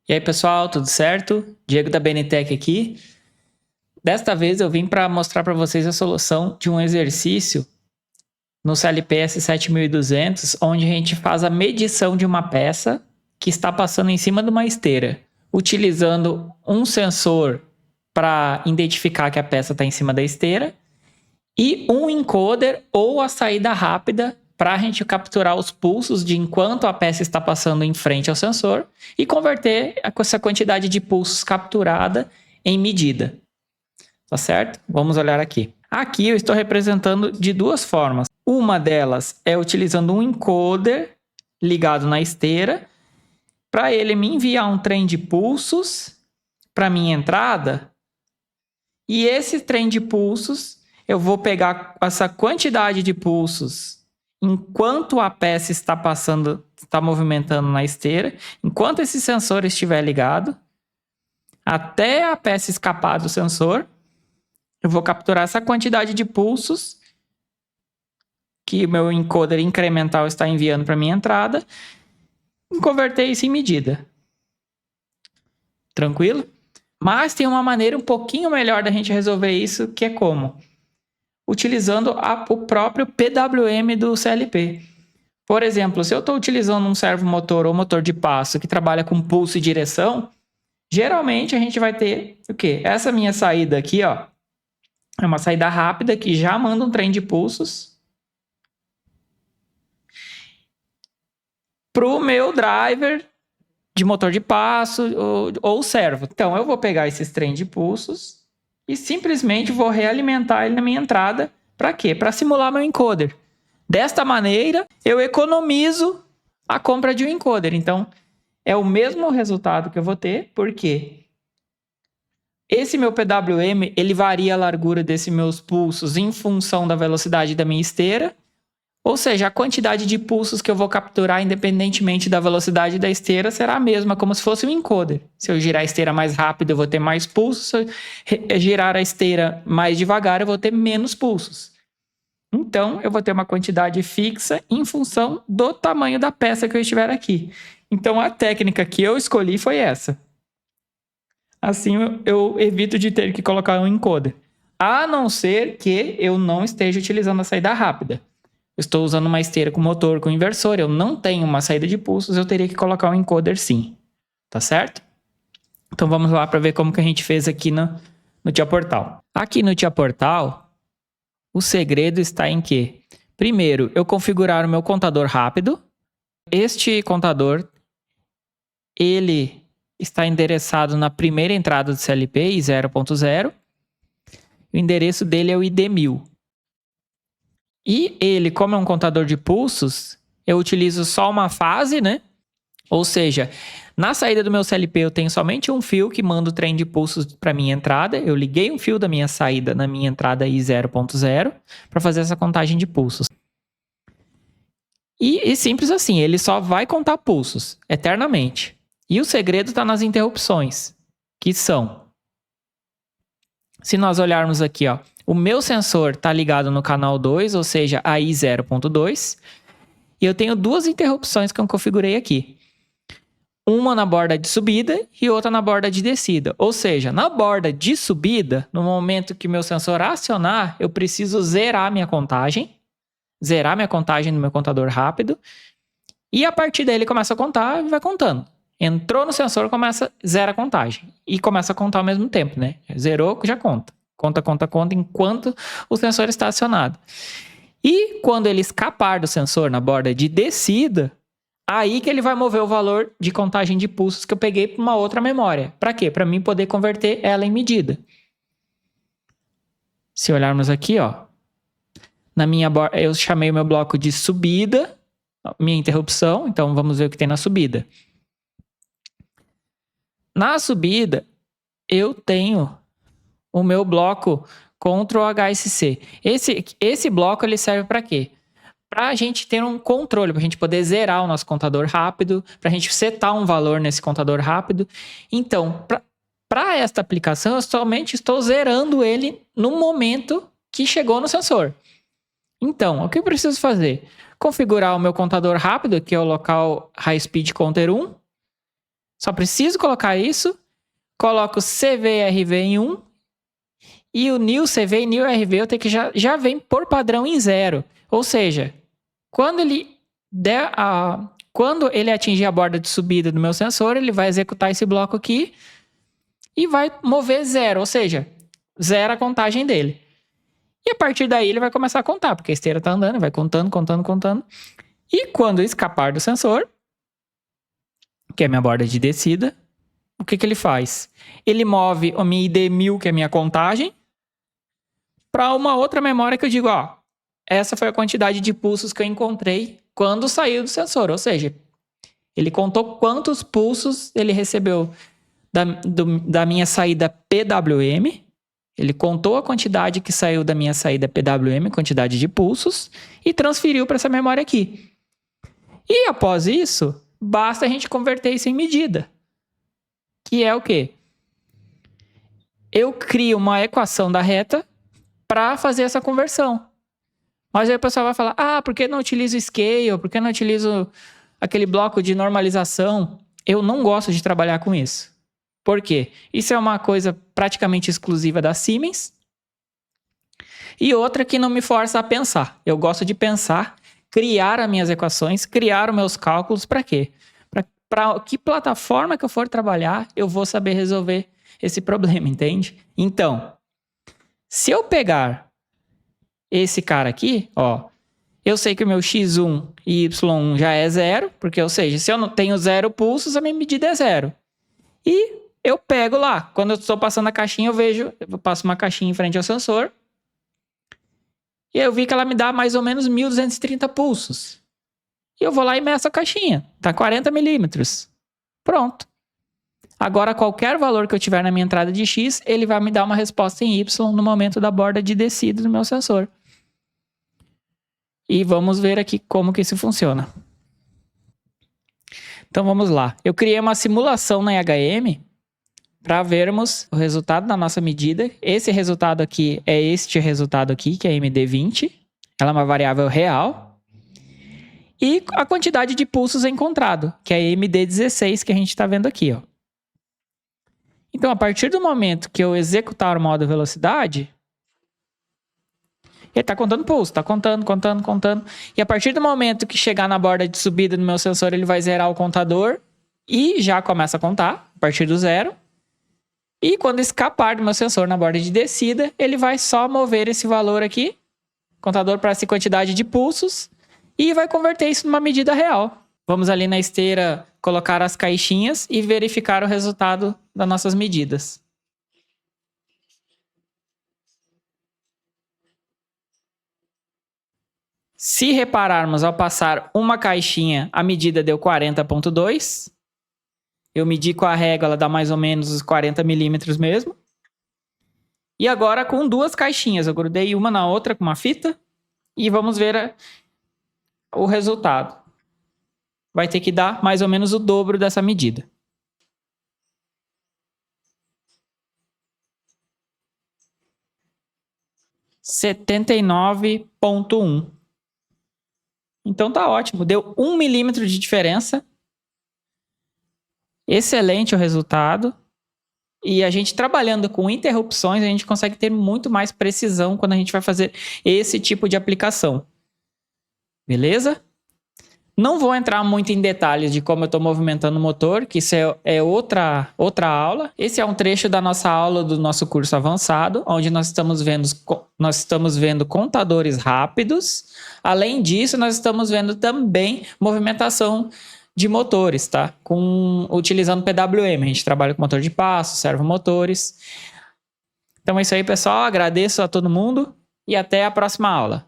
E aí, pessoal, tudo certo? Diego da BNTech aqui. Desta vez eu vim para mostrar para vocês a solução de um exercício no CLPS 7200, onde a gente faz a medição de uma peça que está passando em cima de uma esteira, utilizando um sensor para identificar que a peça está em cima da esteira e um encoder ou a saída rápida para a gente capturar os pulsos de enquanto a peça está passando em frente ao sensor e converter essa quantidade de pulsos capturada em medida. Tá certo? Vamos olhar aqui. Aqui eu estou representando de duas formas. Uma delas é utilizando um encoder ligado na esteira para ele me enviar um trem de pulsos para minha entrada. E esse trem de pulsos, eu vou pegar essa quantidade de pulsos enquanto a peça está passando, está movimentando na esteira, enquanto esse sensor estiver ligado, até a peça escapar do sensor, eu vou capturar essa quantidade de pulsos que o meu encoder incremental está enviando para minha entrada e converter isso em medida. Tranquilo? Mas tem uma maneira um pouquinho melhor da gente resolver isso, que é como? Utilizando o próprio PWM do CLP. Por exemplo, se eu estou utilizando um servomotor ou motor de passo que trabalha com pulso e direção, geralmente a gente vai ter o quê? Essa minha saída aqui, ó, é uma saída rápida que já manda um trem de pulsos para o meu driver de motor de passo ou servo. Então, eu vou pegar esses trem de pulsos e simplesmente vou realimentar ele na minha entrada. Para quê? Para simular meu encoder. Desta maneira, eu economizo a compra de um encoder. Então, é o mesmo resultado que eu vou ter, porque esse meu PWM, ele varia a largura desses meus pulsos em função da velocidade da minha esteira. Ou seja, a quantidade de pulsos que eu vou capturar, independentemente da velocidade da esteira, será a mesma, como se fosse um encoder. Se eu girar a esteira mais rápido, eu vou ter mais pulsos. Se eu girar a esteira mais devagar, eu vou ter menos pulsos. Então, eu vou ter uma quantidade fixa em função do tamanho da peça que eu estiver aqui. Então, a técnica que eu escolhi foi essa. Assim, eu evito de ter que colocar um encoder. A não ser que eu não esteja utilizando a saída rápida. Eu estou usando uma esteira com motor, com inversor, eu não tenho uma saída de pulsos, eu teria que colocar um encoder sim. Tá certo? Então vamos lá para ver como que a gente fez aqui no Tia Portal. Aqui no Tia Portal, o segredo está em que, primeiro, eu configurar o meu contador rápido. Este contador, ele está endereçado na primeira entrada do CLP, I0.0. O endereço dele é o ID1000. E ele, como é um contador de pulsos, eu utilizo só uma fase, né? Ou seja, na saída do meu CLP eu tenho somente um fio que manda o trem de pulsos para minha entrada. Eu liguei um fio da minha saída na minha entrada I0.0 para fazer essa contagem de pulsos. E simples assim, ele só vai contar pulsos eternamente. E o segredo está nas interrupções, que são... Se nós olharmos aqui, ó, o meu sensor está ligado no canal 2, ou seja, a I0.2. E eu tenho duas interrupções que eu configurei aqui. Uma na borda de subida e outra na borda de descida. Ou seja, na borda de subida, no momento que meu sensor acionar, eu preciso zerar minha contagem. Zerar minha contagem no meu contador rápido. E a partir daí ele começa a contar e vai contando. Entrou no sensor, zera a contagem. E começa a contar ao mesmo tempo, né? Zerou, já conta. Conta enquanto o sensor está acionado. E quando ele escapar do sensor na borda de descida, aí que ele vai mover o valor de contagem de pulsos que eu peguei para uma outra memória. Para quê? Para mim poder converter ela em medida. Se olharmos aqui, ó, na minha borda, eu chamei o meu bloco de subida, minha interrupção, então vamos ver o que tem na subida. Na subida, eu tenho o meu bloco Ctrl HSC. Esse bloco ele serve para quê? Para a gente ter um controle, para a gente poder zerar o nosso contador rápido, para a gente setar um valor nesse contador rápido. Então, para esta aplicação, eu somente estou zerando ele no momento que chegou no sensor. Então, o que eu preciso fazer? Configurar o meu contador rápido, que é o local High Speed Counter 1. Só preciso colocar isso. Coloco CVRV em 1. E o new CV e new RV eu tenho que já vem por padrão em 0. Ou seja, quando ele atingir a borda de subida do meu sensor, ele vai executar esse bloco aqui e vai mover 0. Ou seja, 0 a contagem dele. E a partir daí ele vai começar a contar, porque a esteira está andando, vai contando. E quando escapar do sensor, que é a minha borda de descida, o que ele faz? Ele move a minha ID1000, que é a minha contagem, para uma outra memória que eu digo, ó, essa foi a quantidade de pulsos que eu encontrei quando saiu do sensor. Ou seja, ele contou quantos pulsos ele recebeu da minha saída PWM. Ele contou a quantidade que saiu da minha saída PWM, quantidade de pulsos, e transferiu para essa memória aqui. E após isso, basta a gente converter isso em medida. Que é o quê? Eu crio uma equação da reta para fazer essa conversão. Mas aí o pessoal vai falar, por que não utilizo scale? Por que não utilizo aquele bloco de normalização? Eu não gosto de trabalhar com isso. Por quê? Isso é uma coisa praticamente exclusiva da Siemens. E outra que não me força a pensar. Eu gosto de pensar, criar as minhas equações, criar os meus cálculos. Para quê? Para que plataforma que eu for trabalhar, eu vou saber resolver esse problema, entende? Então, se eu pegar esse cara aqui, ó, eu sei que o meu x1 e y1 já é 0, porque, ou seja, se eu não tenho 0 pulsos, a minha medida é 0. E eu pego lá, quando eu estou passando a caixinha, eu passo uma caixinha em frente ao sensor, e eu vi que ela me dá mais ou menos 1.230 pulsos. E eu vou lá e meço a caixinha, tá 40 milímetros. Pronto. Agora, qualquer valor que eu tiver na minha entrada de X, ele vai me dar uma resposta em Y no momento da borda de descida do meu sensor. E vamos ver aqui como que isso funciona. Então, vamos lá. Eu criei uma simulação na IHM para vermos o resultado da nossa medida. Esse resultado aqui é este resultado aqui, que é MD20. Ela é uma variável real. E a quantidade de pulsos encontrado, que é MD16, que a gente está vendo aqui, ó. Então, a partir do momento que eu executar o modo velocidade, ele está contando pulso, está contando. E a partir do momento que chegar na borda de subida do meu sensor, ele vai zerar o contador e já começa a contar, a partir do 0. E quando escapar do meu sensor na borda de descida, ele vai só mover esse valor aqui, contador para essa quantidade de pulsos, e vai converter isso numa medida real. Vamos ali na esteira colocar as caixinhas e verificar o resultado das nossas medidas. Se repararmos, ao passar uma caixinha, a medida deu 40,2. Eu medi com a régua, ela dá mais ou menos os 40 milímetros mesmo. E agora com duas caixinhas, eu grudei uma na outra com uma fita e vamos ver o resultado. Vai ter que dar mais ou menos o dobro dessa medida. (79,1). Então tá ótimo, deu 1 milímetro de diferença. Excelente o resultado. E a gente trabalhando com interrupções, a gente consegue ter muito mais precisão quando a gente vai fazer esse tipo de aplicação. Beleza? Não vou entrar muito em detalhes de como eu estou movimentando o motor, que isso é outra aula. Esse é um trecho da nossa aula do nosso curso avançado, onde nós estamos vendo contadores rápidos. Além disso, nós estamos vendo também movimentação de motores, tá? Utilizando PWM. A gente trabalha com motor de passo, servomotores. Então é isso aí, pessoal. Agradeço a todo mundo e até a próxima aula.